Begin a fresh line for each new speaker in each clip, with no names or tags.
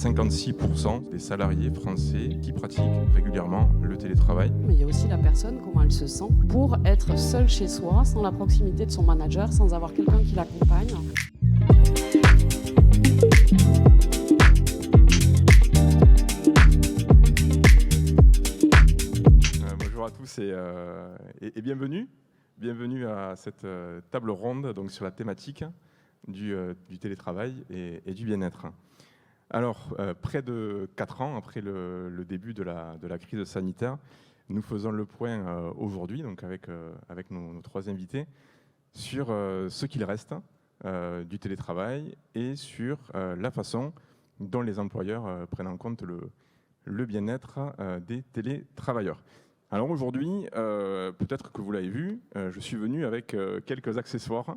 56% des salariés français qui pratiquent régulièrement le télétravail.
Mais il y a aussi la personne, comment elle se sent pour être seule chez soi, sans la proximité de son manager, sans avoir quelqu'un qui l'accompagne.
Bonjour à tous et bienvenue. Bienvenue à cette table ronde donc, sur la thématique du télétravail et du bien-être. Alors, près de 4 ans après le début de la crise sanitaire, nous faisons le point aujourd'hui, donc avec nos 3 invités, sur ce qu'il reste du télétravail et sur la façon dont les employeurs prennent en compte le bien-être des télétravailleurs. Alors aujourd'hui, peut-être que vous l'avez vu, je suis venu avec quelques accessoires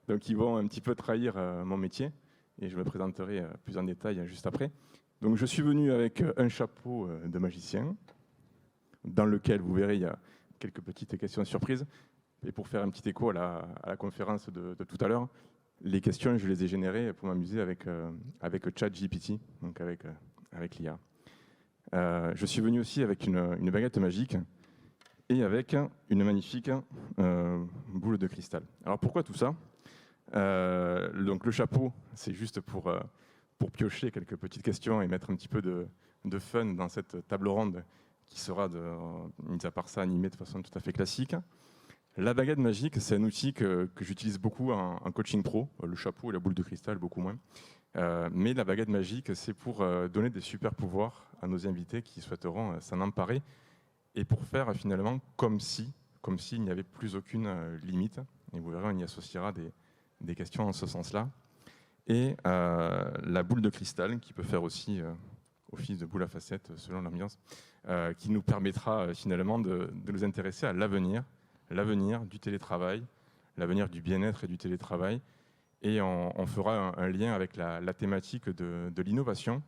donc qui vont un petit peu trahir mon métier. Et je me présenterai plus en détail juste après. Donc je suis venu avec un chapeau de magicien, dans lequel vous verrez il y a quelques petites questions surprises. Et pour faire un petit écho à la conférence de tout à l'heure, les questions je les ai générées pour m'amuser avec ChatGPT, donc avec l'IA. Je suis venu aussi avec une baguette magique et avec une magnifique boule de cristal. Alors pourquoi tout ça ? Donc le chapeau, c'est juste pour piocher quelques petites questions et mettre un petit peu de fun dans cette table ronde qui sera, mis à part ça, animée de façon tout à fait classique. La baguette magique, c'est un outil que j'utilise beaucoup en coaching pro. Le chapeau et la boule de cristal, beaucoup moins. Mais la baguette magique, c'est pour donner des super pouvoirs à nos invités qui souhaiteront s'en emparer et pour faire finalement comme s'il n'y avait plus aucune limite. Et vous verrez, on y associera des questions en ce sens-là. Et la boule de cristal, qui peut faire aussi office de boule à facettes selon l'ambiance, qui nous permettra finalement de nous intéresser à l'avenir du télétravail, l'avenir du bien-être et du télétravail. Et on fera un lien avec la thématique de l'innovation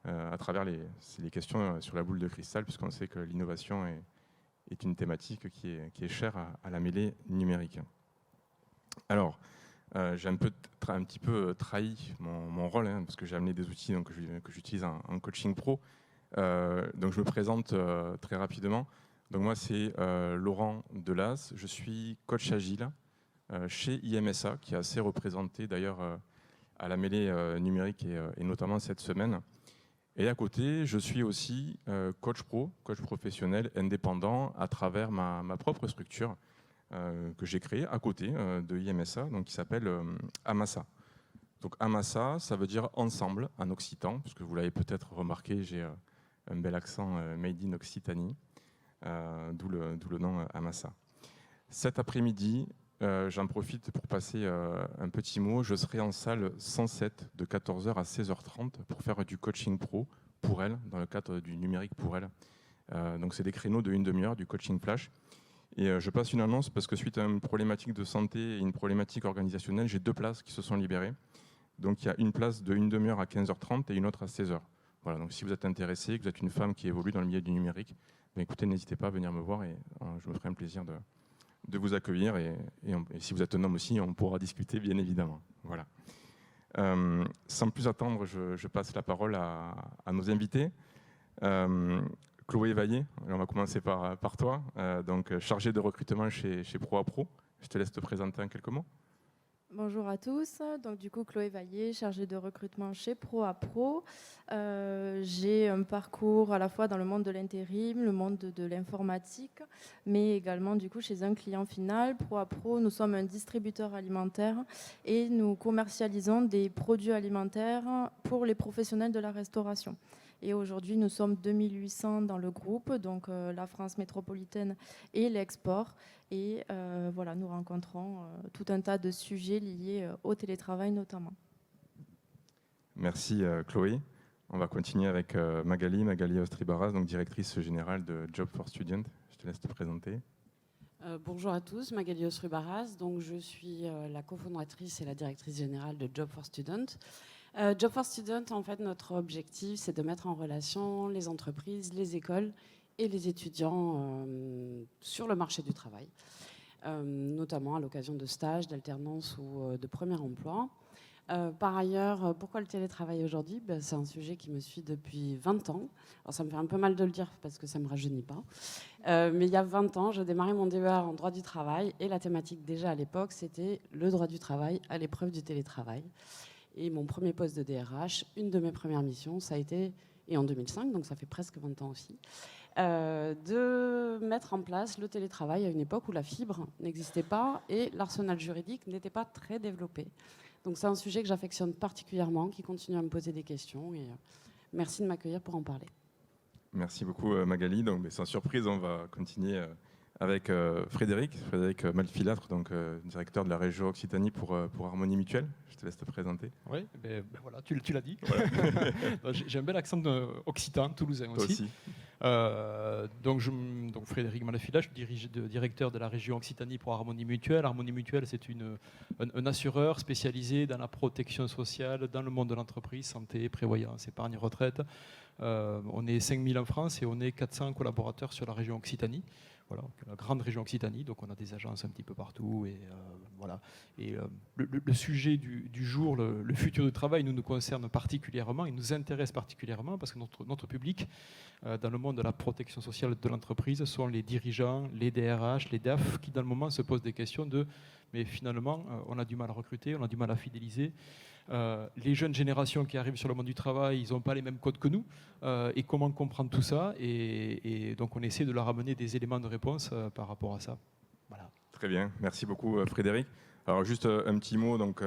à travers les questions sur la boule de cristal, puisqu'on sait que l'innovation est une thématique qui est chère à la mêlée numérique. Alors, j'ai un petit peu trahi mon rôle, parce que j'ai amené des outils donc, que j'utilise en coaching pro. Donc je me présente très rapidement. Donc moi, c'est Laurent Delas. Je suis coach agile chez IMSA, qui est assez représenté d'ailleurs à la mêlée numérique et notamment cette semaine. Et à côté, je suis aussi coach professionnel indépendant à travers ma propre structure, que j'ai créé à côté de IMSA, donc qui s'appelle Amasa. Donc Amasa, ça veut dire ensemble en occitan, puisque vous l'avez peut-être remarqué, j'ai un bel accent made in Occitanie, d'où le nom Amasa. Cet après-midi, j'en profite pour passer un petit mot. Je serai en salle 107 de 14h à 16h30 pour faire du coaching pro pour elle, dans le cadre du numérique pour elle. Donc c'est des créneaux de 1 demi-heure, du coaching flash. Et je passe une annonce parce que suite à une problématique de santé et une problématique organisationnelle, j'ai 2 places qui se sont libérées. Donc il y a une place de 1 demi-heure à 15h30 et une autre à 16h. Voilà, donc si vous êtes intéressé, que vous êtes une femme qui évolue dans le milieu du numérique, ben écoutez, n'hésitez pas à venir me voir et je me ferai un plaisir de vous accueillir. Et si vous êtes un homme aussi, on pourra discuter, bien évidemment. Voilà. Sans plus attendre, je passe la parole à nos invités. Chloé Vaillé, on va commencer par toi, donc chargée de recrutement chez ProApro. Je te laisse te présenter en quelques mots.
Bonjour à tous, donc du coup Chloé Vaillé, chargée de recrutement chez ProApro. J'ai un parcours à la fois dans le monde de l'intérim, le monde de l'informatique, mais également du coup chez un client final. ProApro, nous sommes un distributeur alimentaire et nous commercialisons des produits alimentaires pour les professionnels de la restauration. Et aujourd'hui, nous sommes 2800 dans le groupe, donc la France métropolitaine et l'export. Et voilà, nous rencontrons tout un tas de sujets liés au télétravail notamment.
Merci Chloé. On va continuer avec Magali Ostribaras, donc directrice générale de Job for Student. Je te laisse te présenter.
Bonjour à tous, Magali Ostrubaras. Donc je suis la cofondatrice et la directrice générale de Job for Student. Job for Student, en fait, notre objectif, c'est de mettre en relation les entreprises, les écoles et les étudiants sur le marché du travail, notamment à l'occasion de stages, d'alternance ou de premier emploi. Par ailleurs, pourquoi le télétravail aujourd'hui? C'est un sujet qui me suit depuis 20 ans. Alors, ça me fait un peu mal de le dire parce que ça ne me rajeunit pas. Mais il y a 20 ans, j'ai démarré mon DEA en droit du travail et la thématique déjà à l'époque, c'était le droit du travail à l'épreuve du télétravail. Et mon premier poste de DRH, une de mes premières missions, ça a été, et en 2005, donc ça fait presque 20 ans aussi, de mettre en place le télétravail à une époque où la fibre n'existait pas et l'arsenal juridique n'était pas très développé. Donc c'est un sujet que j'affectionne particulièrement, qui continue à me poser des questions et merci de m'accueillir pour en parler.
Merci beaucoup Magali. Donc, sans surprise, on va continuer avec Frédéric Malfilâtre, donc directeur de la région Occitanie pour Harmonie Mutuelle. Je te laisse te présenter.
Oui, voilà, tu l'as dit. Voilà. J'ai un bel accent occitan, toulousain aussi. Donc Frédéric Malfilâtre, je suis directeur de la région Occitanie pour Harmonie Mutuelle. Harmonie Mutuelle, c'est un assureur spécialisé dans la protection sociale, dans le monde de l'entreprise, santé, prévoyance, épargne, retraite. On est 5000 en France et on est 400 collaborateurs sur la région Occitanie. Voilà, la grande région Occitanie, donc on a des agences un petit peu partout. Et, voilà. Et le sujet du jour, le futur du travail, nous concerne particulièrement, il nous intéresse particulièrement parce que notre public, dans le monde de la protection sociale de l'entreprise, sont les dirigeants, les DRH, les DAF, qui dans le moment se posent des questions mais finalement, on a du mal à recruter, on a du mal à fidéliser. Les jeunes générations qui arrivent sur le monde du travail, ils n'ont pas les mêmes codes que nous. Et comment comprendre tout ça et donc on essaie de leur amener des éléments de réponse par rapport à ça. Voilà.
Très bien, merci beaucoup Frédéric. Alors juste un petit mot donc,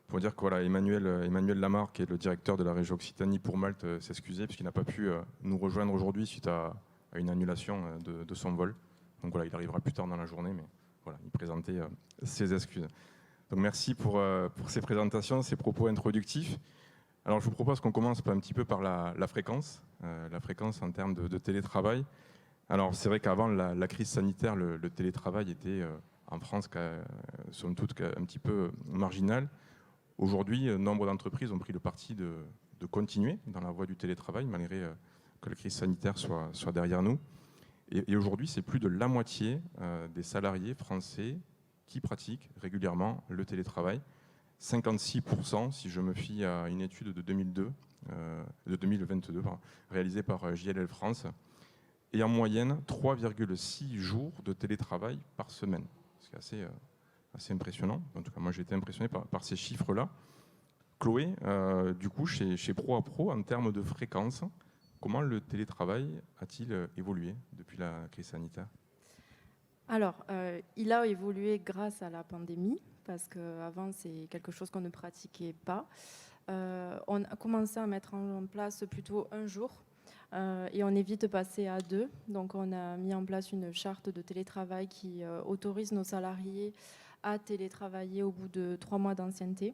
pour dire que voilà, Emmanuel Lamarre, qui est le directeur de la région Occitanie pour Malte, s'excusait puisqu'il n'a pas pu nous rejoindre aujourd'hui suite à une annulation de son vol. Donc voilà, il arrivera plus tard dans la journée, mais voilà, il présentait ses excuses. Donc merci pour ces présentations, ces propos introductifs. Alors je vous propose qu'on commence un petit peu par la fréquence en termes de télétravail. Alors c'est vrai qu'avant la crise sanitaire, le télétravail était en France, somme toute, un petit peu marginal. Aujourd'hui, nombre d'entreprises ont pris le parti de continuer dans la voie du télétravail, malgré que la crise sanitaire soit derrière nous. Et aujourd'hui, c'est plus de la moitié des salariés français qui pratiquent régulièrement le télétravail. 56%, si je me fie à une étude de 2022, réalisée par JLL France, et en moyenne 3,6 jours de télétravail par semaine. C'est assez impressionnant. En tout cas, moi j'ai été impressionné par ces chiffres-là. Chloé, du coup, chez Pro à Pro, en termes de fréquence, comment le télétravail a-t-il évolué depuis la crise sanitaire ?
Alors, il a évolué grâce à la pandémie, parce qu'avant, c'est quelque chose qu'on ne pratiquait pas. On a commencé à mettre en place plutôt un jour, et on évite de passer à 2. Donc, on a mis en place une charte de télétravail qui autorise nos salariés à télétravailler au bout de 3 mois d'ancienneté.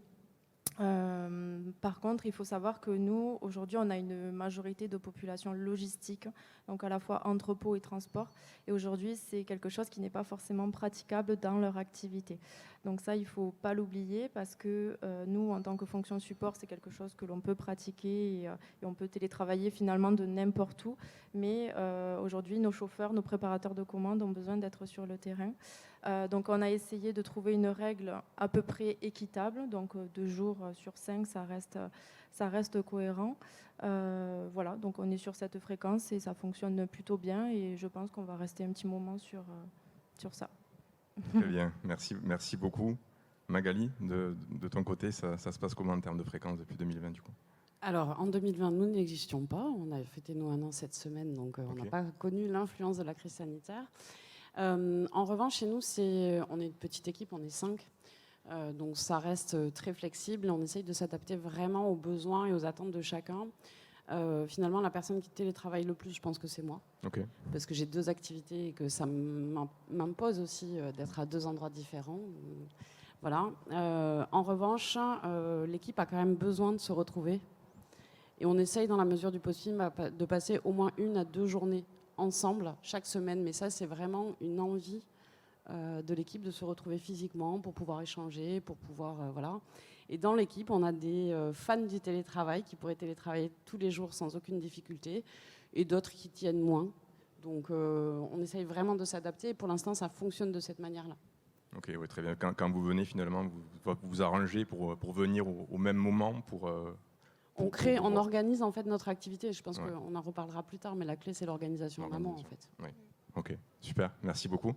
Par contre, il faut savoir que nous, aujourd'hui, on a une majorité de population logistique, donc à la fois entrepôt et transport. Et aujourd'hui, c'est quelque chose qui n'est pas forcément praticable dans leur activité. Donc ça, il ne faut pas l'oublier parce que nous, en tant que fonction support, c'est quelque chose que l'on peut pratiquer et on peut télétravailler finalement de n'importe où. Mais aujourd'hui, nos chauffeurs, nos préparateurs de commandes ont besoin d'être sur le terrain. Donc on a essayé de trouver une règle à peu près équitable, donc 2 jours sur 5, ça reste cohérent. Voilà, donc on est sur cette fréquence et ça fonctionne plutôt bien et je pense qu'on va rester un petit moment sur ça.
Très bien, merci beaucoup. Magali, de ton côté, ça se passe comment en termes de fréquence depuis 2020 du coup ?
Alors, en 2020, nous n'existions pas. On a fêté nos 1 an cette semaine, donc on n'a pas connu l'influence de la crise sanitaire. En revanche, chez nous, on est une petite équipe, on est 5. Donc ça reste très flexible. On essaye de s'adapter vraiment aux besoins et aux attentes de chacun. Finalement, la personne qui télétravaille le plus, je pense que c'est moi.
Okay.
Parce que j'ai 2 activités et que ça m'impose aussi d'être à 2 endroits différents. Voilà. En revanche, l'équipe a quand même besoin de se retrouver. Et on essaye, dans la mesure du possible, de passer au moins 1 à 2 journées ensemble chaque semaine. Mais ça, c'est vraiment une envie de l'équipe de se retrouver physiquement pour pouvoir échanger, pour pouvoir... voilà. Et dans l'équipe, on a des fans du télétravail qui pourraient télétravailler tous les jours sans aucune difficulté et d'autres qui tiennent moins. Donc on essaye vraiment de s'adapter et pour l'instant, ça fonctionne de cette manière-là.
Ok, ouais, très bien. Quand vous venez, finalement, vous vous arrangez pour venir au même moment
on organise en fait notre activité. Je pense qu'on en reparlera plus tard, mais la clé, c'est l'organisation en amont, en fait.
Oui. Ok, super. Merci beaucoup.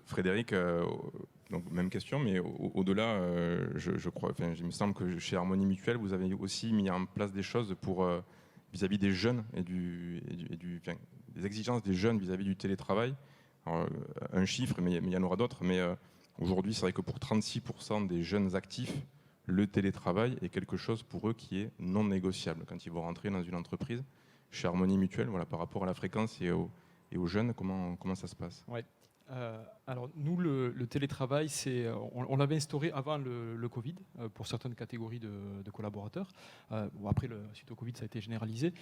Frédéric, donc même question, mais au-delà, je crois, il me semble que chez Harmonie Mutuelle, vous avez aussi mis en place des choses pour vis-à-vis des jeunes et des exigences des jeunes vis-à-vis du télétravail. Alors, un chiffre, mais il y en aura d'autres. Mais aujourd'hui, c'est vrai que pour 36% des jeunes actifs, le télétravail est quelque chose pour eux qui est non négociable quand ils vont rentrer dans une entreprise. Chez Harmonie Mutuelle, voilà, par rapport à la fréquence et aux jeunes, comment ça se passe?
Ouais. Alors nous, le télétravail, on l'avait instauré avant le Covid pour certaines catégories de collaborateurs. Après, suite au Covid, ça a été généralisé.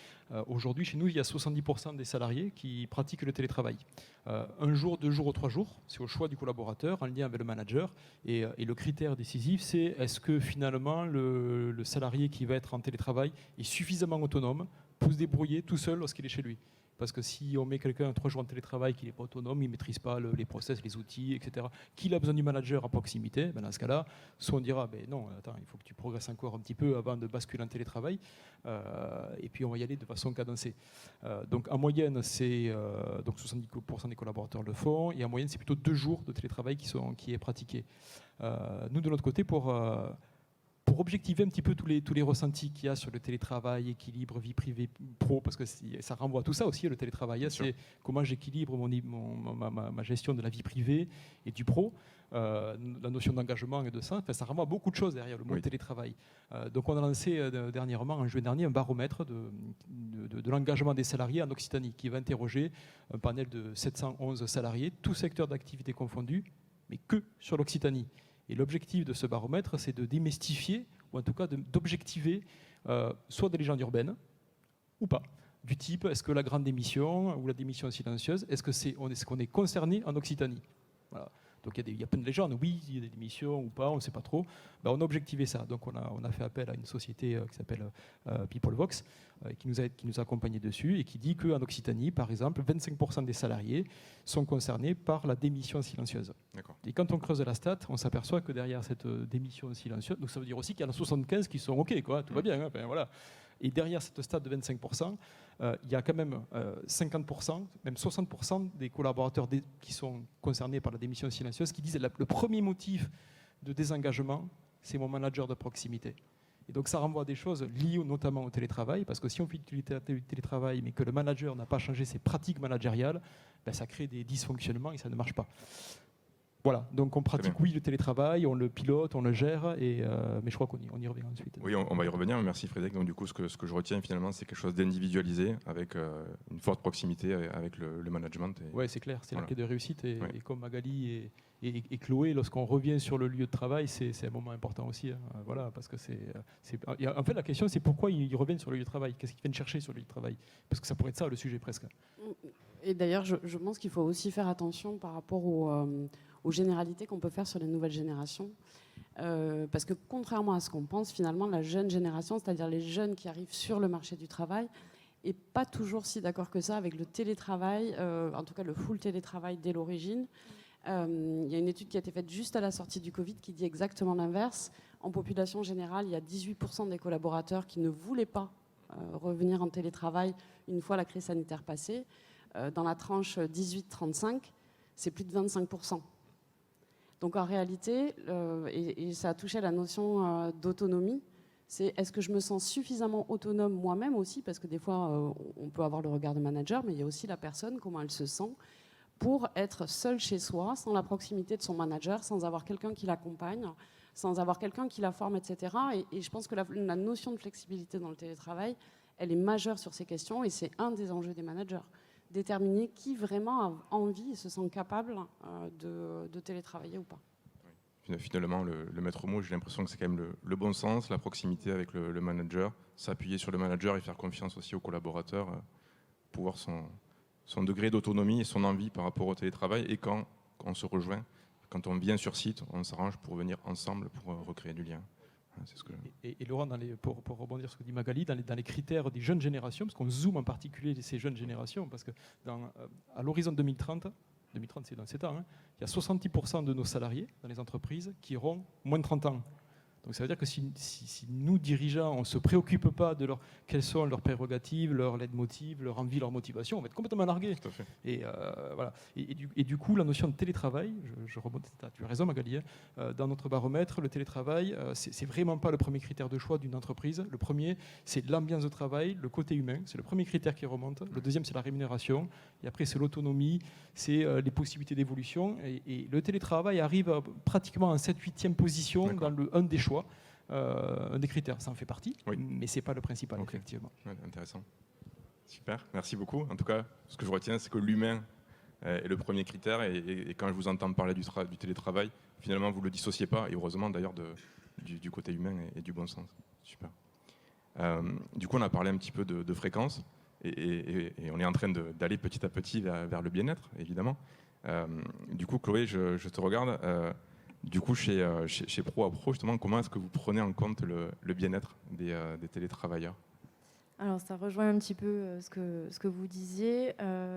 Aujourd'hui, chez nous, il y a 70% des salariés qui pratiquent le télétravail. 1 jour, 2 jours ou 3 jours, c'est au choix du collaborateur, en lien avec le manager. Et le critère décisif, c'est est-ce que finalement le salarié qui va être en télétravail est suffisamment autonome pour se débrouiller tout seul lorsqu'il est chez lui. Parce que si on met quelqu'un 3 jours en télétravail qui n'est pas autonome, il ne maîtrise pas les process, les outils, etc., qu'il a besoin du manager à proximité, ben dans ce cas-là, soit on dira non, attends, il faut que tu progresses encore un petit peu avant de basculer en télétravail, et puis on va y aller de façon cadencée. Donc en moyenne, donc 70% des collaborateurs le font, et en moyenne, c'est plutôt 2 jours de télétravail qui est pratiqué. Nous, de notre côté, pour objectiver un petit peu tous les ressentis qu'il y a sur le télétravail, équilibre, vie privée, pro, parce que ça renvoie à tout ça aussi, le télétravail, c'est comment j'équilibre ma gestion de la vie privée et du pro, la notion d'engagement et de ça, ça renvoie à beaucoup de choses derrière le monde télétravail. Donc on a lancé dernièrement, en juin dernier, un baromètre de l'engagement des salariés en Occitanie, qui va interroger un panel de 711 salariés, tous secteurs d'activité confondus, mais que sur l'Occitanie. Et l'objectif de ce baromètre, c'est de démystifier, ou en tout cas d'objectiver, soit des légendes urbaines, ou pas. Du type, est-ce que la grande démission, ou la démission silencieuse, est-ce qu'on est concerné en Occitanie? Voilà. Donc il y a plein de légendes, oui, il y a des démissions ou pas, on ne sait pas trop. Ben, on a objectivé ça. Donc on a fait appel à une société qui s'appelle Peoplevox, qui nous a accompagnés dessus et qui dit qu'en Occitanie, par exemple, 25% des salariés sont concernés par la démission silencieuse. Et quand on creuse la stat, on s'aperçoit que derrière cette démission silencieuse, donc ça veut dire aussi qu'il y en a 75 qui sont OK, quoi, tout va bien. Hein, ben, voilà. Et derrière cette stat de 25%, il y a quand même 50%, même 60% des collaborateurs qui sont concernés par la démission silencieuse qui disent que le premier motif de désengagement, c'est mon manager de proximité. Et donc ça renvoie à des choses liées notamment au télétravail, parce que si on fait du télétravail mais que le manager n'a pas changé ses pratiques managériales, ben ça crée des dysfonctionnements et ça ne marche pas. Voilà, donc on pratique le télétravail, on le pilote, on le gère, mais je crois qu'on y revient ensuite.
Oui, on va y revenir, merci Frédéric. Donc du coup, ce que je retiens finalement, c'est quelque chose d'individualisé, avec une forte proximité avec le management.
Oui, c'est clair, c'est la clé de réussite, et comme Magali et Chloé, lorsqu'on revient sur le lieu de travail, c'est un moment important aussi. Hein. Voilà, parce que en fait, la question, c'est pourquoi ils reviennent sur le lieu de travail, qu'est-ce qu'ils viennent chercher sur le lieu de travail, parce que ça pourrait être ça le sujet presque.
Et d'ailleurs, je pense qu'il faut aussi faire attention par rapport aux généralités qu'on peut faire sur les nouvelles générations. Parce que contrairement à ce qu'on pense, finalement, la jeune génération, c'est-à-dire les jeunes qui arrivent sur le marché du travail, n'est pas toujours si d'accord que ça avec le télétravail, en tout cas le full télétravail dès l'origine. Il y a une étude qui a été faite juste à la sortie du Covid qui dit exactement l'inverse. En population générale, il y a 18% des collaborateurs qui ne voulaient pas revenir en télétravail une fois la crise sanitaire passée. Dans la tranche 18-35, c'est plus de 25%. Donc en réalité, et ça a touché à la notion d'autonomie, c'est est-ce que je me sens suffisamment autonome moi-même aussi, parce que des fois on peut avoir le regard de manager, mais il y a aussi la personne, comment elle se sent, pour être seule chez soi, sans la proximité de son manager, sans avoir quelqu'un qui l'accompagne, sans avoir quelqu'un qui la forme, etc. Et je pense que la notion de flexibilité dans le télétravail, elle est majeure sur ces questions, et c'est un des enjeux des managers. Déterminer qui vraiment a envie et se sent capable de télétravailler ou pas.
Finalement, le maître mot, j'ai l'impression que c'est quand même le bon sens, la proximité avec le manager, s'appuyer sur le manager et faire confiance aussi aux collaborateurs pour voir son degré d'autonomie et son envie par rapport au télétravail. Et quand on se rejoint, quand on vient sur site, on s'arrange pour venir ensemble pour recréer du lien.
Et Laurent, pour rebondir sur ce que dit Magali, dans les critères des jeunes générations, parce qu'on zoome en particulier ces jeunes générations, parce que à l'horizon 2030, 2030 c'est dans 7 ans, hein, il y a 70% de nos salariés dans les entreprises qui auront moins de 30 ans. Donc ça veut dire que si nous, dirigeants, on ne se préoccupe pas de quelles sont leurs prérogatives, leurs leitmotiv, leur envie, leur motivation, on va être complètement largué.
Tout à fait.
Et, voilà. Et du coup, la notion de télétravail, je remonte, tu as raison Magali, dans notre baromètre, le télétravail, c'est vraiment pas le premier critère de choix d'une entreprise. Le premier, c'est l'ambiance de travail, le côté humain, c'est le premier critère qui remonte. Le deuxième, c'est la rémunération. Et après, c'est l'autonomie, c'est les possibilités d'évolution. Et le télétravail arrive pratiquement en 7-8e position dans un des choix. Un des critères, ça en fait partie, oui. Mais ce n'est pas le principal, okay. Effectivement.
Ouais, intéressant. Super, merci beaucoup. En tout cas, ce que je retiens, c'est que l'humain est le premier critère, et quand je vous entends parler du télétravail, finalement, vous ne le dissociez pas, et heureusement d'ailleurs du côté humain et du bon sens. Super. Du coup, on a parlé un petit peu de fréquence, et on est en train d'aller petit à petit vers le bien-être, évidemment. Du coup, Chloé, je te regarde. Du coup, chez Pro à Pro, justement, comment est-ce que vous prenez en compte le bien-être des télétravailleurs ?
Alors, ça rejoint un petit peu ce que vous disiez.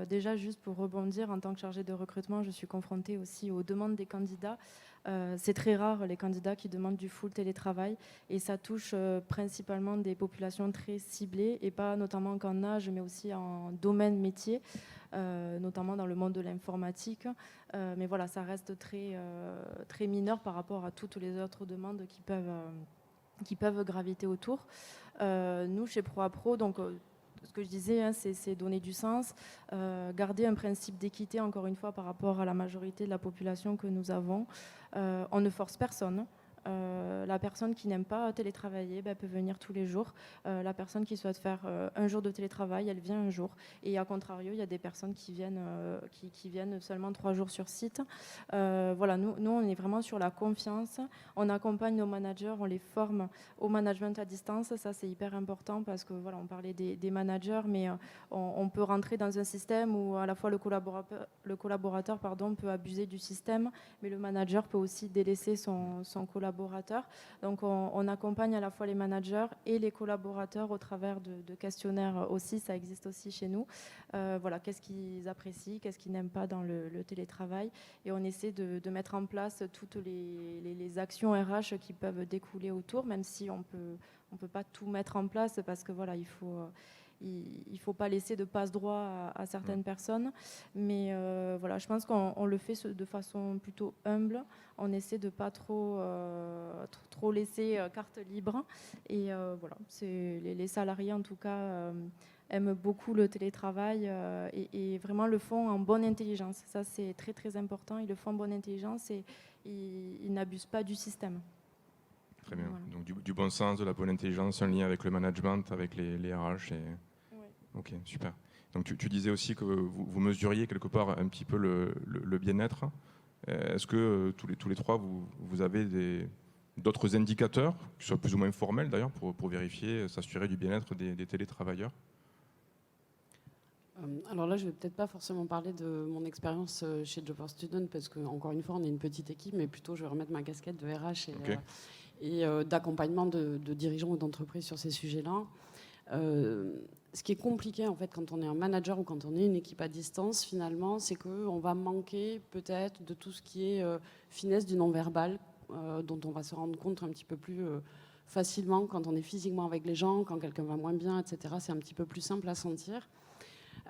Déjà, juste pour rebondir, en tant que chargée de recrutement, je suis confrontée aussi aux demandes des candidats. C'est très rare, les candidats qui demandent du full télétravail, et ça touche principalement des populations très ciblées, et pas notamment qu'en âge, mais aussi en domaine métier. Notamment dans le monde de l'informatique. Mais voilà, ça reste très mineur par rapport à toutes les autres demandes qui peuvent graviter autour. Nous, chez Pro à Pro, donc, ce que je disais, hein, c'est donner du sens, garder un principe d'équité, encore une fois, par rapport à la majorité de la population que nous avons. On ne force personne. La personne qui n'aime pas télétravailler peut venir tous les jours. La personne qui souhaite faire un jour de télétravail, elle vient un jour. Et à contrario, il y a des personnes qui viennent seulement 3 jours sur site. Voilà, nous, on est vraiment sur la confiance. On accompagne nos managers, on les forme au management à distance. Ça, c'est hyper important parce que voilà, on parlait des managers, mais on peut rentrer dans un système où à la fois le collaborateur peut abuser du système, mais le manager peut aussi délaisser son collaborateur. Donc on accompagne à la fois les managers et les collaborateurs au travers de questionnaires aussi, ça existe aussi chez nous. Voilà, qu'est-ce qu'ils apprécient, qu'est-ce qu'ils n'aiment pas dans le télétravail, et on essaie de mettre en place toutes les actions RH qui peuvent découler autour, même si on peut pas tout mettre en place parce que voilà, il faut pas laisser de passe-droit à certaines personnes, mais voilà, je pense qu'on le fait de façon plutôt humble. On essaie de pas trop laisser carte libre, et voilà, les salariés en tout cas aiment beaucoup le télétravail et vraiment le font en bonne intelligence. Ça, c'est très très important. Ils le font en bonne intelligence et ils n'abusent pas du système.
Très bien. Voilà. Donc du bon sens, de la bonne intelligence, un lien avec le management, avec les RH. Ok, super. Donc tu disais aussi que vous mesuriez quelque part un petit peu le bien-être. Est-ce que tous les trois, vous avez d'autres indicateurs, qui soient plus ou moins formels d'ailleurs, pour vérifier, s'assurer du bien-être des télétravailleurs ?
Alors là, je ne vais peut-être pas forcément parler de mon expérience chez Job for Student, parce qu'encore une fois, on est une petite équipe, mais plutôt je vais remettre ma casquette de RH et d'accompagnement de dirigeants ou d'entreprises sur ces sujets-là. Ce qui est compliqué en fait quand on est un manager ou quand on est une équipe à distance, finalement, c'est qu'on va manquer peut-être de tout ce qui est finesse du non-verbal, dont on va se rendre compte un petit peu plus facilement quand on est physiquement avec les gens, quand quelqu'un va moins bien, etc. C'est un petit peu plus simple à sentir.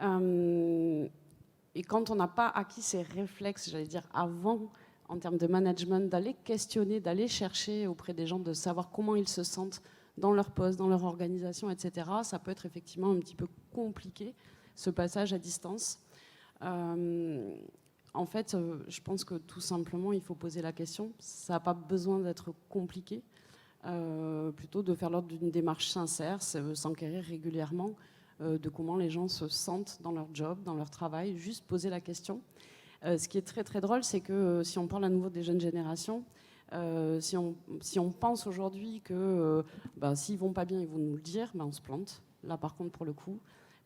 Et quand on n'a pas acquis ces réflexes, j'allais dire avant, en termes de management, d'aller questionner, d'aller chercher auprès des gens, de savoir comment ils se sentent dans leur poste, dans leur organisation, etc., ça peut être effectivement un petit peu compliqué, ce passage à distance. En fait, je pense que tout simplement, il faut poser la question. Ça n'a pas besoin d'être compliqué. Plutôt de faire l'ordre d'une démarche sincère, s'enquérir régulièrement de comment les gens se sentent dans leur job, dans leur travail, juste poser la question. Ce qui est très très drôle, c'est que si on parle à nouveau des jeunes générations, si on pense aujourd'hui que s'ils vont pas bien, ils vont nous le dire, on se plante. Là, par contre, pour le coup,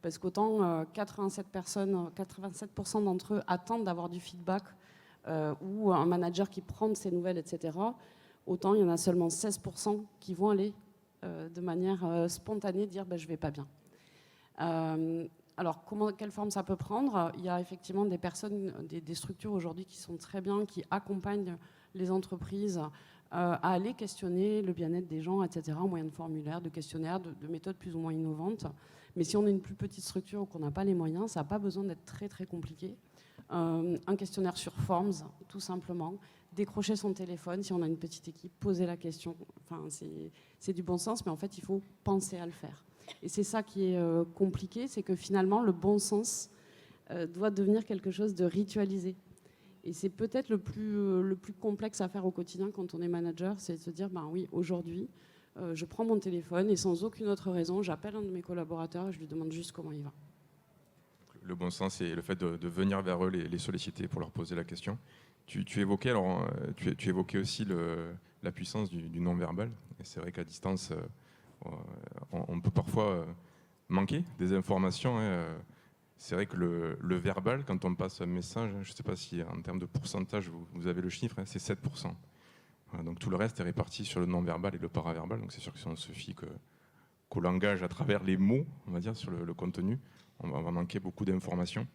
parce qu'autant 87% d'entre eux attendent d'avoir du feedback ou un manager qui prend de ses nouvelles, etc., autant il y en a seulement 16% qui vont aller de manière spontanée dire je vais pas bien. Alors, quelle forme ça peut prendre? Il y a effectivement des personnes, des structures aujourd'hui qui sont très bien, qui accompagnent les entreprises à aller questionner le bien-être des gens, etc., au moyen de formulaires, de questionnaires, de méthodes plus ou moins innovantes. Mais si on est une plus petite structure ou qu'on n'a pas les moyens, ça n'a pas besoin d'être très, très compliqué. Un questionnaire sur Forms, tout simplement. Décrocher son téléphone, si on a une petite équipe, poser la question. Enfin, c'est du bon sens, mais en fait, il faut penser à le faire. Et c'est ça qui est compliqué, c'est que finalement, le bon sens doit devenir quelque chose de ritualisé. Et c'est peut-être le plus complexe à faire au quotidien quand on est manager, c'est de se dire, ben oui, aujourd'hui, je prends mon téléphone et sans aucune autre raison, j'appelle un de mes collaborateurs et je lui demande juste comment il va.
Le bon sens et le fait de venir vers eux, les solliciter pour leur poser la question. Tu évoquais, tu évoquais aussi la puissance du non-verbal. Et c'est vrai qu'à distance, on peut parfois manquer des informations. C'est vrai que le verbal, quand on passe un message, je ne sais pas si en termes de pourcentage vous avez le chiffre, c'est 7%. Voilà, donc tout le reste est réparti sur le non-verbal et le paraverbal. Donc c'est sûr que si on se fie qu'au langage à travers les mots, on va dire, sur le contenu, on va manquer beaucoup d'informations.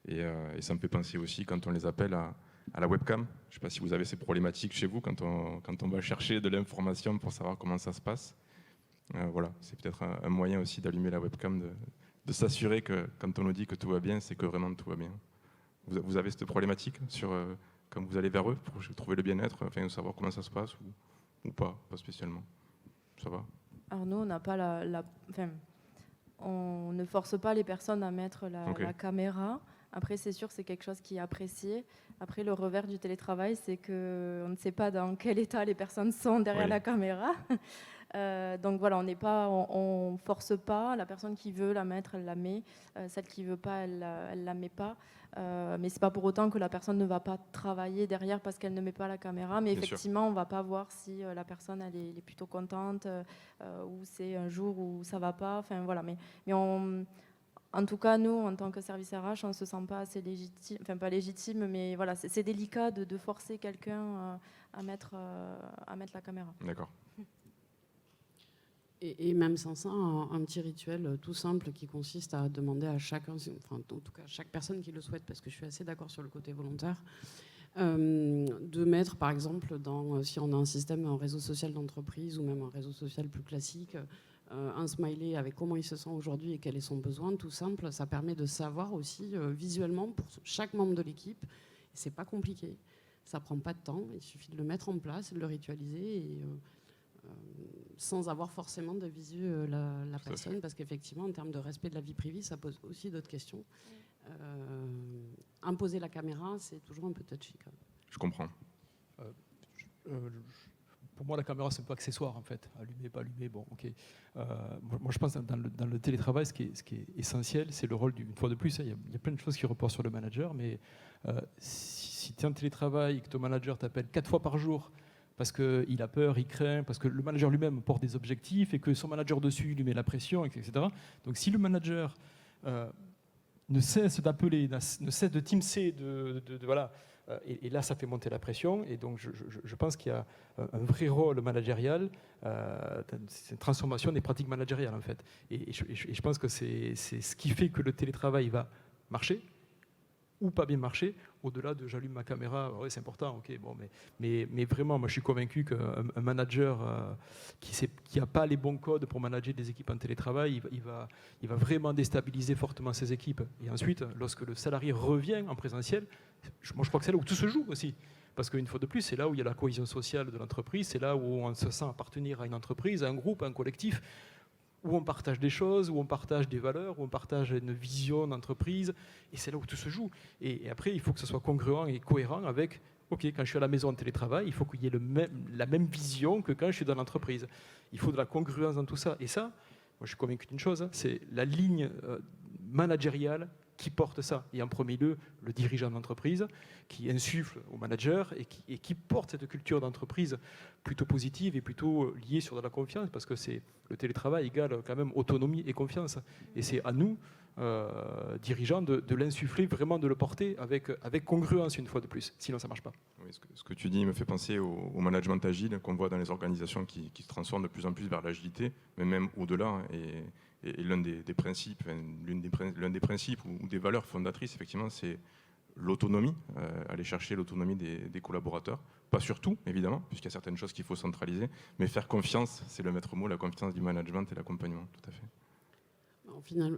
Et ça me fait penser aussi quand on les appelle à la webcam. Je ne sais pas si vous avez ces problématiques chez vous quand on va chercher de l'information pour savoir comment ça se passe. Voilà, c'est peut-être un moyen aussi d'allumer la webcam, de s'assurer que quand on nous dit que tout va bien, c'est que vraiment tout va bien. Vous avez cette problématique quand vous allez vers eux pour trouver le bien-être, enfin savoir comment ça se passe ou pas spécialement. Ça va?
Alors nous, on n'a pas enfin, on ne force pas les personnes à mettre la caméra. Après, c'est sûr, c'est quelque chose qui est apprécié. Après, le revers du télétravail, c'est qu'on ne sait pas dans quel état les personnes sont derrière la caméra. Donc voilà, on force pas. La personne qui veut la mettre, elle la met. Celle qui veut pas, elle la met pas. Mais c'est pas pour autant que la personne ne va pas travailler derrière parce qu'elle ne met pas la caméra. Mais effectivement, on va pas voir si la personne elle est plutôt contente ou c'est un jour où ça va pas. Enfin voilà, mais en tout cas, nous, en tant que service RH, on ne se sent pas assez légitime, enfin pas légitime, mais voilà, c'est délicat de forcer quelqu'un à mettre la caméra.
D'accord.
Et même sans ça, un petit rituel tout simple qui consiste à demander à chacun, enfin en tout cas chaque personne qui le souhaite, parce que je suis assez d'accord sur le côté volontaire, de mettre par exemple, si on a un système, un réseau social d'entreprise ou même un réseau social plus classique, un smiley avec comment il se sent aujourd'hui et quel est son besoin, tout simple, ça permet de savoir aussi visuellement pour chaque membre de l'équipe. C'est pas compliqué, ça prend pas de temps, il suffit de le mettre en place, de le ritualiser et sans avoir forcément de visu la personne, parce qu'effectivement, en termes de respect de la vie privée, ça pose aussi d'autres questions. Imposer la caméra, c'est toujours un peu touchy. Quand même.
Je comprends.
Pour moi, la caméra, c'est un peu accessoire, en fait. Allumer, pas allumer, bon, ok. Moi, je pense que dans le télétravail, ce qui est essentiel, c'est le rôle, une fois de plus, il y a plein de choses qui reposent sur le manager, mais si tu es en télétravail et que ton manager t'appelle 4 fois par jour, parce qu'il a peur, il craint, parce que le manager lui-même porte des objectifs et que son manager dessus lui met la pression, etc. Donc si le manager ne cesse d'appeler, ne cesse de teamser, voilà, et là ça fait monter la pression, et donc je pense qu'il y a un vrai rôle managérial, c'est une transformation des pratiques managériales en fait. Et je pense que c'est ce qui fait que le télétravail va marcher, ou pas bien marcher, au-delà de j'allume ma caméra, ouais, c'est important, ok, bon, mais vraiment, moi je suis convaincu qu'un manager qui n'a pas les bons codes pour manager des équipes en télétravail, il va vraiment déstabiliser fortement ses équipes. Et ensuite, lorsque le salarié revient en présentiel, moi je crois que c'est là où tout se joue aussi. Parce qu'une fois de plus, c'est là où il y a la cohésion sociale de l'entreprise, c'est là où on se sent appartenir à une entreprise, à un groupe, à un collectif, où on partage des choses, où on partage des valeurs, où on partage une vision d'entreprise, et c'est là où tout se joue. Et après, il faut que ce soit congruent et cohérent avec, ok, quand je suis à la maison en télétravail, il faut qu'il y ait la même vision que quand je suis dans l'entreprise. Il faut de la congruence dans tout ça. Et ça, moi je suis convaincu d'une chose, hein, c'est la ligne managériale qui porte ça. Et en premier lieu, le dirigeant d'entreprise qui insuffle au manager et qui porte cette culture d'entreprise plutôt positive et plutôt liée sur de la confiance, parce que c'est le télétravail égale quand même autonomie et confiance. Et c'est à nous, dirigeants, de l'insuffler, vraiment de le porter avec congruence une fois de plus. Sinon, ça ne marche pas.
Oui, ce que tu dis me fait penser au management agile qu'on voit dans les organisations qui se transforment de plus en plus vers l'agilité, mais même au-delà. Et l'un des principes, l'un des principes ou des valeurs fondatrices, effectivement, c'est l'autonomie, aller chercher l'autonomie des collaborateurs. Pas sur tout, évidemment, puisqu'il y a certaines choses qu'il faut centraliser, mais faire confiance, c'est le maître mot, la confiance du management et l'accompagnement, tout à fait.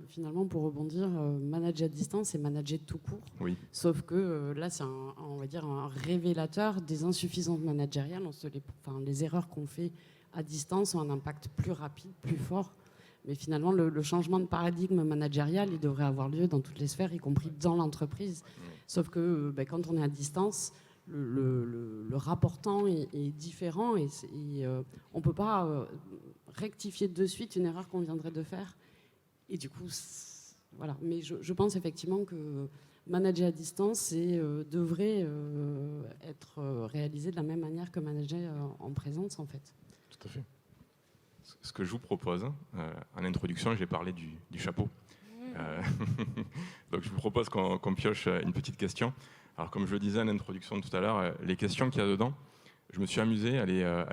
Finalement, pour rebondir, manager à distance et manager tout court.
Oui.
Sauf que là, c'est on va dire un révélateur des insuffisances managériales. Les erreurs qu'on fait à distance ont un impact plus rapide, plus fort. Mais finalement, le changement de paradigme managérial, il devrait avoir lieu dans toutes les sphères, y compris dans l'entreprise. Oui. Sauf que quand on est à distance, le rapportant est différent et on ne peut pas rectifier de suite une erreur qu'on viendrait de faire. Et du coup, voilà. Mais je pense effectivement que manager à distance devrait être réalisé de la même manière que manager en présence, en fait.
Tout à fait. Ce que je vous propose, en introduction, j'ai parlé du chapeau. Donc je vous propose qu'on pioche une petite question. Alors comme je le disais en introduction tout à l'heure, les questions qu'il y a dedans, je me suis amusé à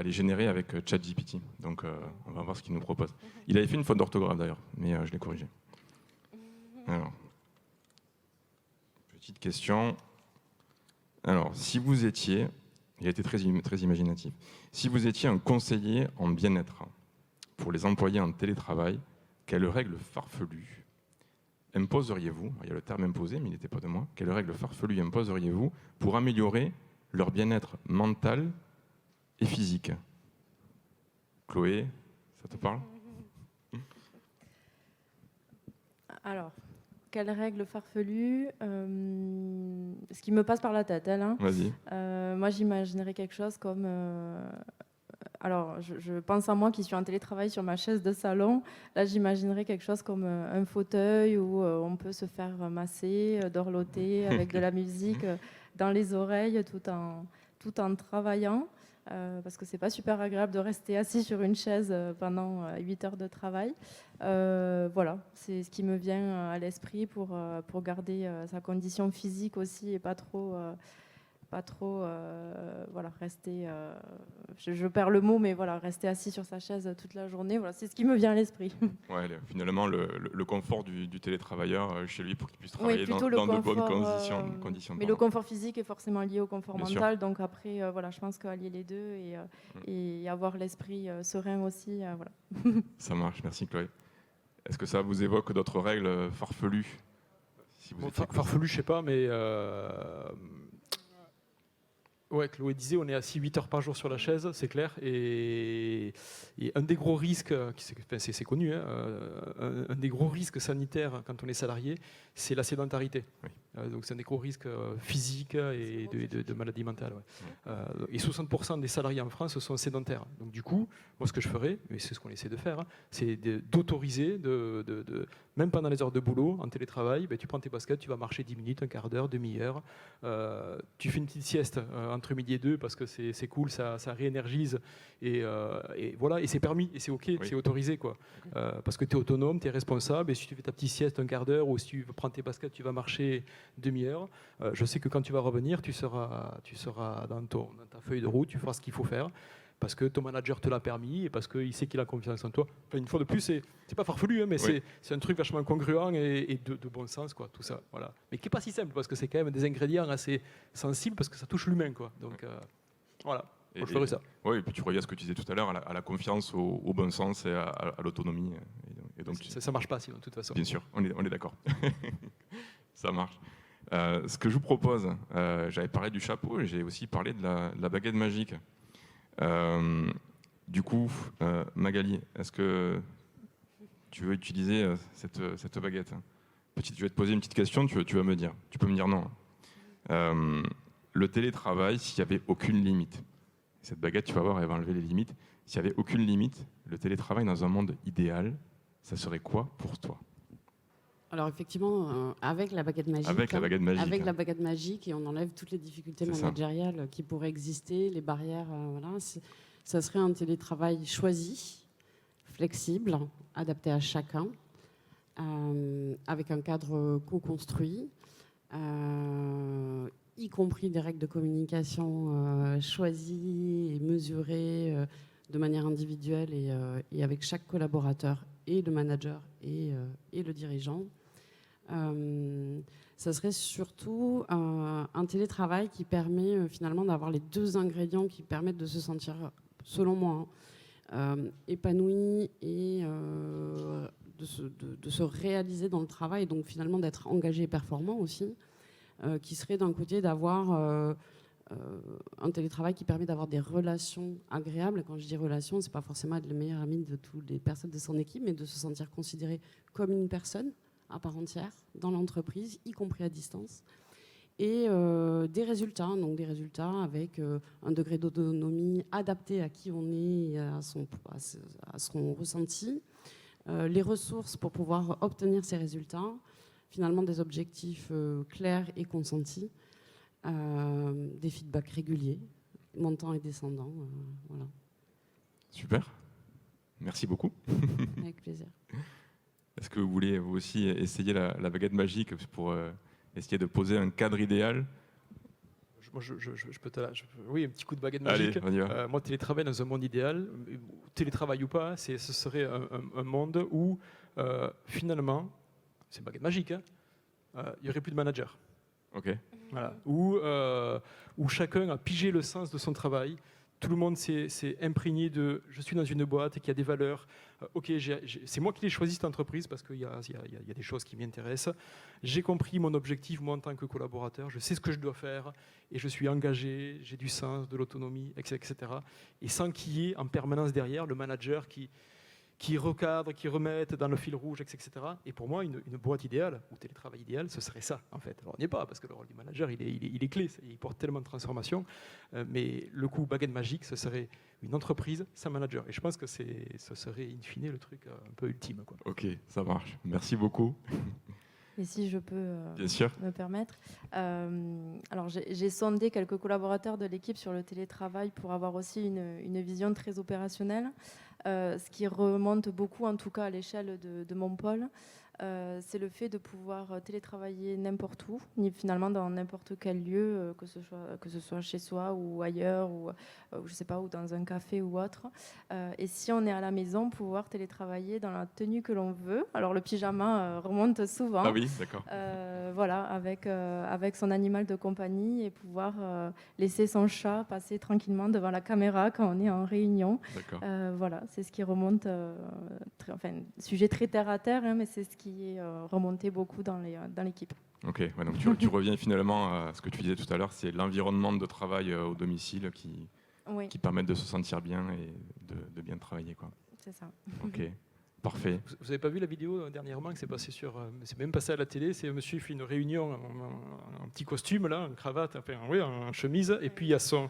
les générer avec ChatGPT. Donc on va voir ce qu'il nous propose. Il avait fait une faute d'orthographe d'ailleurs, mais je l'ai corrigé. Alors, petite question. Alors, si vous étiez, il a été très imaginatif, si vous étiez un conseiller en bien-être pour les employés en télétravail, quelles règles farfelues imposeriez-vous, il y a le terme imposé, mais il n'était pas de moi, quelles règles farfelues imposeriez-vous pour améliorer leur bien-être mental et physique? Chloé, ça te parle?
Alors, quelles règles farfelues ce qui me passe par la tête, elle.
Vas-y.
Moi, j'imaginerais quelque chose comme... alors, je pense à moi qui suis en télétravail sur ma chaise de salon. Là, j'imaginerais quelque chose comme un fauteuil où on peut se faire masser, dorloter avec de la musique dans les oreilles tout en travaillant. Parce que c'est pas super agréable de rester assis sur une chaise pendant 8 heures de travail. Voilà, c'est ce qui me vient à l'esprit pour garder sa condition physique aussi et pas trop voilà, rester, je perds le mot, mais voilà, rester assis sur sa chaise toute la journée, voilà, c'est ce qui me vient à l'esprit.
Ouais, finalement, le confort du télétravailleur chez lui pour qu'il puisse travailler dans
confort,
de bonnes conditions.
Mais le confort physique est forcément lié au confort mental, donc après, voilà, je pense qu'allier les deux et avoir l'esprit serein aussi, voilà.
Ça marche, merci Chloé. Est-ce que ça vous évoque d'autres règles farfelues?
Farfelues, je sais pas, mais... Ouais, Chloé disait, on est assis 8 heures par jour sur la chaise, c'est clair. Et un des gros risques, c'est connu, hein, un des gros risques sanitaires quand on est salarié, c'est la sédentarité. Oui. Donc c'est un des gros risques physiques et de maladies mentales. Ouais. Et 60% des salariés en France sont sédentaires. Donc du coup, moi ce que je ferais, et c'est ce qu'on essaie de faire, c'est d'autoriser, même pendant les heures de boulot, en télétravail, tu prends tes baskets, tu vas marcher 10 minutes, un quart d'heure, demi-heure, tu fais une petite sieste entre midi et deux parce que c'est cool, ça réénergise et voilà, et c'est permis, et c'est ok, oui. C'est autorisé quoi. Parce que tu es autonome, tu es responsable, et si tu fais ta petite sieste un quart d'heure ou si tu prends tes baskets, tu vas marcher demi-heure, je sais que quand tu vas revenir, tu seras dans ta feuille de route, tu feras ce qu'il faut faire. Parce que ton manager te l'a permis et parce qu'il sait qu'il a confiance en toi. Enfin, une fois de plus, c'est pas farfelu, hein, mais oui. C'est un truc vachement congruent et de bon sens, quoi, tout ça. Voilà. Mais qui n'est pas si simple, parce que c'est quand même des ingrédients assez sensibles, parce que ça touche l'humain. Quoi. Donc voilà, moi, je ferais ça.
Oui, et puis tu reviens à ce que tu disais tout à l'heure, à la confiance, au bon sens et à l'autonomie. Et donc,
ça ne marche pas sinon, de toute façon.
Bien sûr, on est d'accord. Ça marche. Ce que je vous propose, j'avais parlé du chapeau et j'ai aussi parlé de la baguette magique. Du coup, Magali, est-ce que tu veux utiliser cette baguette? Je vais te poser une petite question, tu vas me dire. Tu peux me dire non. Le télétravail, s'il n'y avait aucune limite, cette baguette, tu vas voir, elle va enlever les limites. S'il n'y avait aucune limite, le télétravail dans un monde idéal, ça serait quoi pour toi?
Alors effectivement, avec la baguette magique.
Avec la baguette
magique, et on enlève toutes les difficultés managériales qui pourraient exister, les barrières, voilà. Ça serait un télétravail choisi, flexible, adapté à chacun, avec un cadre co-construit, y compris des règles de communication choisies et mesurées de manière individuelle et avec chaque collaborateur et le manager et le dirigeant. Ça serait surtout un télétravail qui permet finalement d'avoir les deux ingrédients qui permettent de se sentir, selon moi, épanoui et de se réaliser dans le travail, donc finalement d'être engagé et performant aussi, qui serait d'un côté d'avoir un télétravail qui permet d'avoir des relations agréables. Quand je dis relations, c'est pas forcément être le meilleur ami de toutes les personnes de son équipe, mais de se sentir considéré comme une personne à part entière dans l'entreprise, y compris à distance, et des résultats, donc des résultats avec un degré d'autonomie adapté à qui on est et à son ressenti, les ressources pour pouvoir obtenir ces résultats, finalement des objectifs clairs et consentis, des feedbacks réguliers, montants et descendants. Voilà.
Super, merci beaucoup.
Avec plaisir.
Est-ce que vous voulez vous aussi essayer la baguette magique pour essayer de poser un cadre idéal?
Oui, un petit coup de baguette magique.
Allez, on y va.
Moi, télétravail dans un monde idéal, télétravail ou pas, ce serait un monde où finalement, c'est une baguette magique, hein, il n'y aurait plus de manager.
Ok.
Voilà. Où chacun a pigé le sens de son travail. Tout le monde s'est imprégné de « je suis dans une boîte qui a des valeurs, ok, c'est moi qui l'ai choisi cette entreprise parce qu'il y a des choses qui m'intéressent. J'ai compris mon objectif, moi en tant que collaborateur, je sais ce que je dois faire et je suis engagé, j'ai du sens, de l'autonomie, etc. Et sans qu'il y ait en permanence derrière le manager qui recadre, qui remette dans le fil rouge, etc. Et pour moi, une boîte idéale, ou télétravail idéal, ce serait ça, en fait. Alors, on n'y est pas, parce que le rôle du manager, il est clé, il porte tellement de transformations, mais le coup baguette magique, ce serait une entreprise sans manager. Et je pense que ce serait, in fine, le truc un peu ultime, quoi.
Ok, ça marche. Merci beaucoup.
Et si je peux
Bien sûr.
me permettre. Alors j'ai sondé quelques collaborateurs de l'équipe sur le télétravail pour avoir aussi une vision très opérationnelle. Ce qui remonte beaucoup, en tout cas à l'échelle de mon pôle, c'est le fait de pouvoir télétravailler n'importe où, finalement dans n'importe quel lieu, que ce soit chez soi ou ailleurs, ou je sais pas, ou dans un café ou autre. Et si on est à la maison, pouvoir télétravailler dans la tenue que l'on veut. Alors le pyjama remonte souvent.
Ah oui, d'accord.
Voilà, avec son animal de compagnie et pouvoir laisser son chat passer tranquillement devant la caméra quand on est en réunion. Voilà, c'est ce qui remonte, sujet très terre à terre, hein, mais c'est ce qui est remonté beaucoup dans l'équipe.
Ok, ouais, donc tu reviens finalement à ce que tu disais tout à l'heure, c'est l'environnement de travail au domicile qui permet de se sentir bien et de bien travailler, quoi.
C'est ça.
Ok. Parfait.
Vous n'avez pas vu la vidéo dernièrement qui s'est passée c'est même passé à la télé, c'est un monsieur qui fait une réunion en petit costume, là, en cravate, en chemise, et puis il y a son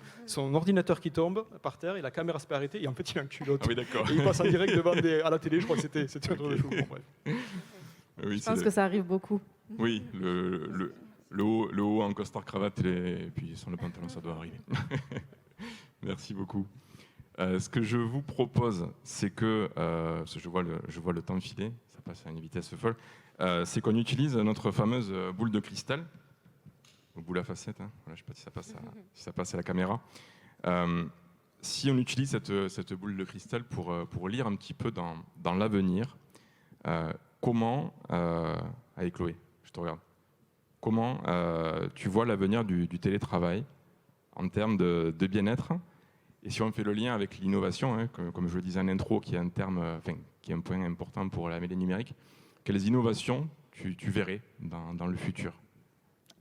ordinateur qui tombe par terre et la caméra se peut arrêter et en fait il est en culotte.
Ah oui, d'accord.
Et il passe en direct à la télé, je crois que c'était un truc de fou. Bon, bref.
Oui,
je pense que ça arrive beaucoup.
Oui, le haut en costard cravate et puis sur le pantalon, ça doit arriver. Merci beaucoup. Ce que je vous propose, c'est que, parce que je vois le temps filer, ça passe à une vitesse folle, c'est qu'on utilise notre fameuse boule de cristal, ou boule à facettes, hein. Voilà, je ne sais pas si ça passe à la caméra. Si on utilise cette boule de cristal pour lire un petit peu dans l'avenir, comment, allez Chloé, je te regarde, comment tu vois l'avenir du télétravail en termes de bien-être? Et si on fait le lien avec l'innovation, hein, comme je le disais en intro, qui est un point important pour la mêlée numérique, quelles innovations tu verrais dans le futur?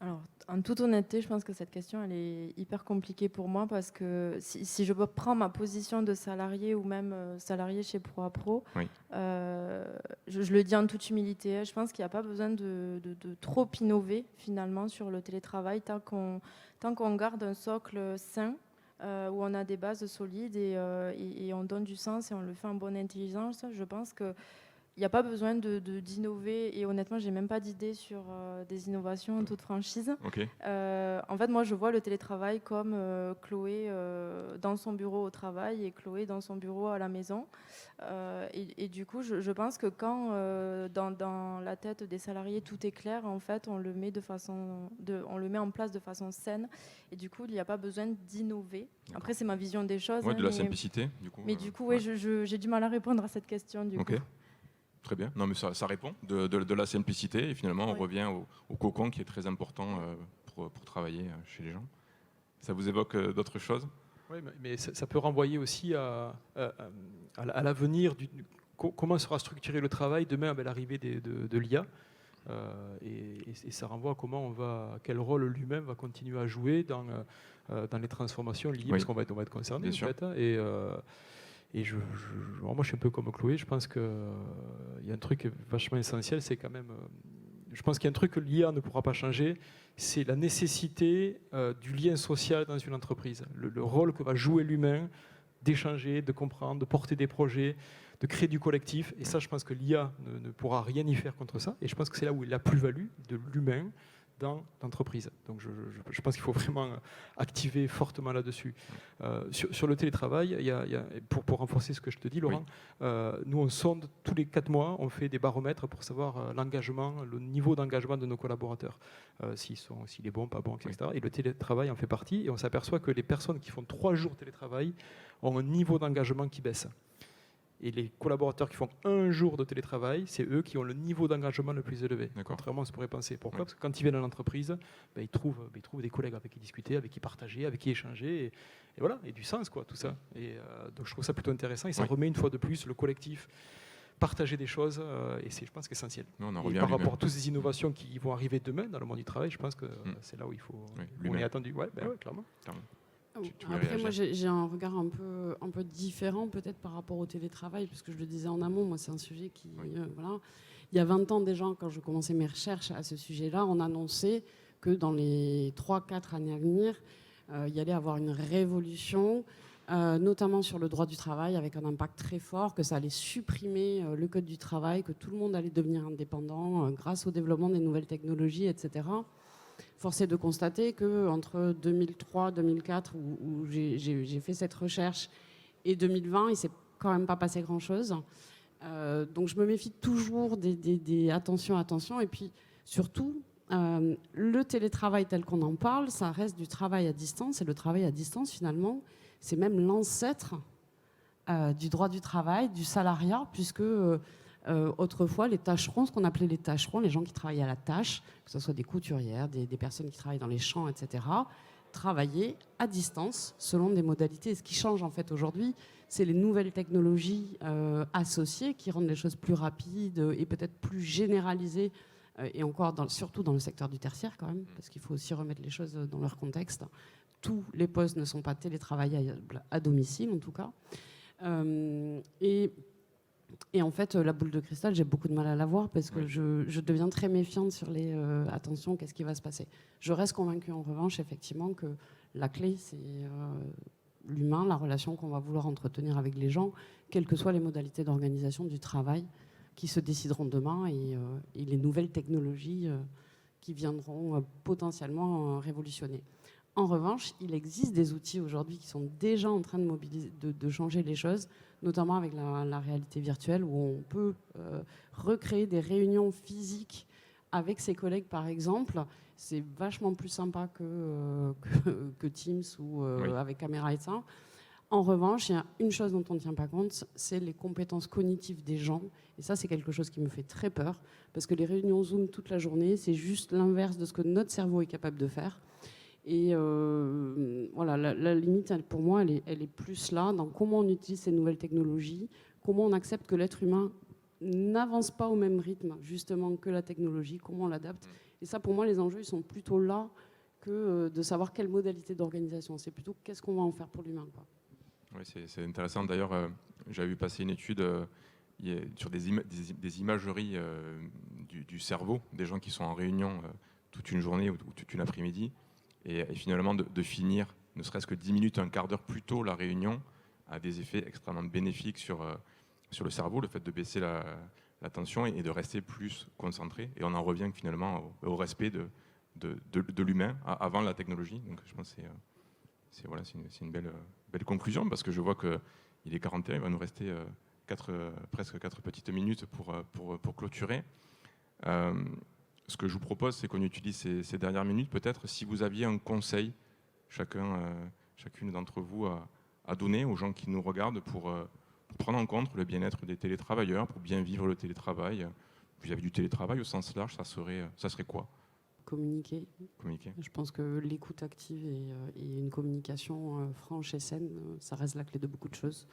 Alors, en toute honnêteté, je pense que cette question, elle est hyper compliquée pour moi parce que si je prends ma position de salarié ou même salarié chez ProApro, oui. Je le dis en toute humilité, je pense qu'il n'y a pas besoin de trop innover finalement sur le télétravail tant qu'on garde un socle sain. Où on a des bases solides et on donne du sens et on le fait en bonne intelligence. Je pense qu'il n'y a pas besoin d'innover et honnêtement, je n'ai même pas d'idée sur des innovations en toute franchise.
Okay.
En fait, moi, je vois le télétravail comme Chloé dans son bureau au travail et Chloé dans son bureau à la maison. Et du coup, je pense que quand dans la tête des salariés tout est clair, en fait, on le met en place de façon saine. Et du coup, il n'y a pas besoin d'innover. Après, c'est ma vision des choses.
Ouais, de la simplicité, du coup.
Mais du coup, ouais. J'ai du mal à répondre à cette question. Du coup.
Très bien. Non, mais ça répond de la simplicité. Et finalement, on revient au cocon qui est très important pour travailler chez les gens. Ça vous évoque d'autres choses?
Oui, mais ça peut renvoyer aussi à l'avenir, comment sera structuré le travail demain avec l'arrivée de l'IA. Et ça renvoie à quel rôle l'humain va continuer à jouer dans les transformations liées, parce qu'on va être concerné en fait. Et moi, je suis un peu comme Chloé. Je pense qu'il y a un truc vachement essentiel, c'est quand même. Je pense qu'il y a un truc que l'IA ne pourra pas changer, c'est la nécessité du lien social dans une entreprise. Le rôle que va jouer l'humain, d'échanger, de comprendre, de porter des projets, de créer du collectif. Et ça, je pense que l'IA ne pourra rien y faire contre ça. Et je pense que c'est là où est la plus-value de l'humain dans l'entreprise. Donc je pense qu'il faut vraiment activer fortement là-dessus. Sur le télétravail, pour renforcer ce que je te dis, Laurent, nous on sonde tous les 4 mois, on fait des baromètres pour savoir l'engagement, le niveau d'engagement de nos collaborateurs, s'il est bon, pas bon, etc. Et le télétravail en fait partie, et on s'aperçoit que les personnes qui font 3 jours de télétravail ont un niveau d'engagement qui baisse. Et les collaborateurs qui font 1 jour de télétravail, c'est eux qui ont le niveau d'engagement le plus élevé. Contrairement à ce qu'on pourrait penser. Pourquoi ? Parce que quand ils viennent à l'entreprise, ils trouvent des collègues avec qui discuter, avec qui partager, avec qui échanger. Et voilà, et du sens, quoi, tout ça. Et donc je trouve ça plutôt intéressant. Et ça remet une fois de plus le collectif, partager des choses. Et c'est, je pense, qu'essentiel. Et par rapport à toutes ces innovations qui vont arriver demain dans le monde du travail, je pense que c'est là où il faut. On est attendu. Clairement.
Après, moi, j'ai un regard un peu différent peut-être par rapport au télétravail, parce que je le disais en amont, moi, c'est un sujet qui... voilà. Il y a 20 ans déjà, quand je commençais mes recherches à ce sujet-là, on annonçait que dans les 3-4 années à venir, il y allait avoir une révolution, notamment sur le droit du travail, avec un impact très fort, que ça allait supprimer le code du travail, que tout le monde allait devenir indépendant grâce au développement des nouvelles technologies, etc. Force est de constater qu'entre 2003-2004, où j'ai fait cette recherche, et 2020, il ne s'est quand même pas passé grand-chose. Donc je me méfie toujours des attention. Et puis surtout, le télétravail tel qu'on en parle, ça reste du travail à distance. Et le travail à distance, finalement, c'est même l'ancêtre du droit du travail, du salariat, puisque... autrefois, les tâcherons, ce qu'on appelait les tâcherons, les gens qui travaillaient à la tâche, que ce soit des couturières, des personnes qui travaillent dans les champs, etc., travaillaient à distance selon des modalités. Et ce qui change en fait aujourd'hui, c'est les nouvelles technologies associées qui rendent les choses plus rapides et peut-être plus généralisées, et encore surtout dans le secteur du tertiaire quand même, parce qu'il faut aussi remettre les choses dans leur contexte. Tous les postes ne sont pas télétravaillables à domicile en tout cas. Et en fait, la boule de cristal, j'ai beaucoup de mal à la voir parce que je deviens très méfiante sur les attention, qu'est-ce qui va se passer. Je reste convaincue en revanche, effectivement, que la clé, c'est l'humain, la relation qu'on va vouloir entretenir avec les gens, quelles que soient les modalités d'organisation du travail qui se décideront demain et les nouvelles technologies qui viendront potentiellement révolutionner. En revanche, il existe des outils aujourd'hui qui sont déjà en train de mobiliser, de changer les choses, notamment avec la réalité virtuelle, où on peut recréer des réunions physiques avec ses collègues, par exemple. C'est vachement plus sympa que Teams ou avec caméra et ça. En revanche, il y a une chose dont on ne tient pas compte, c'est les compétences cognitives des gens. Et ça, c'est quelque chose qui me fait très peur, parce que les réunions Zoom toute la journée, c'est juste l'inverse de ce que notre cerveau est capable de faire. Et voilà, la limite, pour moi, elle est plus là, dans comment on utilise ces nouvelles technologies, comment on accepte que l'être humain n'avance pas au même rythme, justement, que la technologie, comment on l'adapte. Et ça, pour moi, les enjeux, ils sont plutôt là que de savoir quelle modalité d'organisation. C'est plutôt qu'est-ce qu'on va en faire pour l'humain, quoi.
Oui, c'est intéressant. D'ailleurs, j'avais vu passer une étude sur des imageries du cerveau, des gens qui sont en réunion toute une journée ou toute une après-midi, et finalement de finir, ne serait-ce que 10 minutes, un quart d'heure plus tôt la réunion, a des effets extrêmement bénéfiques sur le cerveau, le fait de baisser la tension et de rester plus concentré. Et on en revient finalement au respect de l'humain avant la technologie. Donc je pense que c'est une belle conclusion, parce que je vois qu'il est 41, il va nous rester presque 4 petites minutes pour clôturer. Ce que je vous propose, c'est qu'on utilise ces dernières minutes, peut-être, si vous aviez un conseil, chacune d'entre vous, à donner aux gens qui nous regardent pour prendre en compte le bien-être des télétravailleurs, pour bien vivre le télétravail. Vis-à-vis du télétravail au sens large, ça serait quoi?
Communiquer.
Communiquer.
Je pense que l'écoute active et une communication franche et saine, ça reste la clé de beaucoup de choses,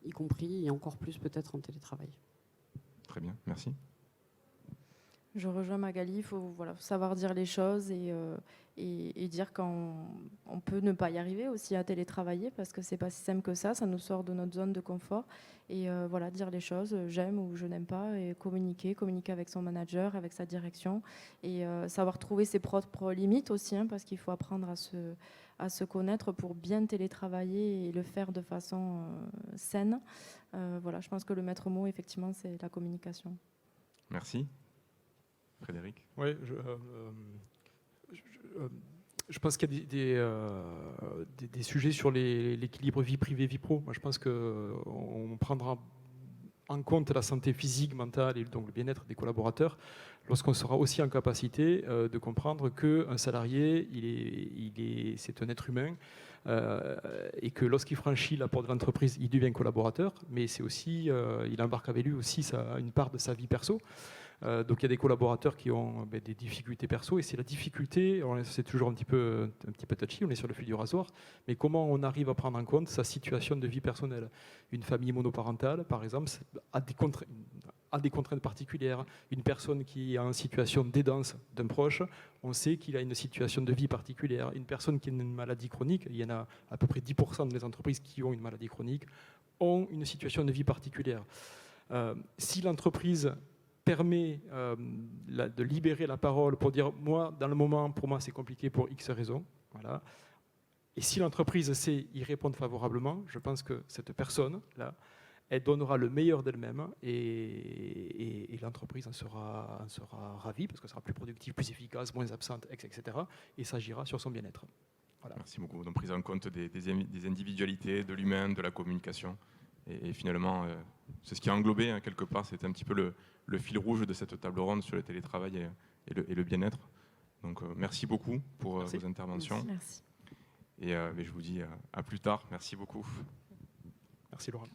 y compris et encore plus peut-être en télétravail.
Très bien, merci.
Je rejoins Magali, il faut savoir dire les choses et dire quand on peut ne pas y arriver aussi à télétravailler parce que c'est pas si simple que ça nous sort de notre zone de confort et dire les choses, j'aime ou je n'aime pas et communiquer avec son manager, avec sa direction et savoir trouver ses propres limites aussi parce qu'il faut apprendre à se connaître pour bien télétravailler et le faire de façon saine. Je pense que le maître mot effectivement c'est la communication.
Merci. Frédéric?
Oui, je pense qu'il y a des sujets sur l'équilibre vie privée, vie pro. Moi, je pense qu'on prendra en compte la santé physique, mentale et donc le bien-être des collaborateurs lorsqu'on sera aussi en capacité de comprendre qu'un salarié, c'est un être humain et que lorsqu'il franchit la porte de l'entreprise, il devient collaborateur, mais c'est aussi, il embarque avec lui aussi une part de sa vie perso. Donc il y a des collaborateurs qui ont des difficultés perso et c'est la difficulté, c'est toujours un petit peu touchy, on est sur le fil du rasoir, mais comment on arrive à prendre en compte sa situation de vie personnelle. Une famille monoparentale, par exemple, a des contraintes particulières. Une personne qui est en situation d'aidance d'un proche, on sait qu'il a une situation de vie particulière. Une personne qui a une maladie chronique, il y en a à peu près 10% des entreprises qui ont une maladie chronique, ont une situation de vie particulière. Si l'entreprise permet de libérer la parole pour dire moi, dans le moment, pour moi, c'est compliqué pour X raisons. Voilà. Et si l'entreprise sait y répondre favorablement, je pense que cette personne-là, elle donnera le meilleur d'elle-même et l'entreprise en sera ravie parce qu'elle sera plus productive, plus efficace, moins absente, etc. Et s'agira sur son bien-être. Voilà.
Merci beaucoup. Donc, prise en compte des individualités, de l'humain, de la communication. Et finalement, c'est ce qui a englobé quelque part, c'était un petit peu le fil rouge de cette table ronde sur le télétravail et le bien-être. Donc merci beaucoup pour vos interventions.
Merci.
Et je vous dis à plus tard. Merci beaucoup.
Merci Laurent.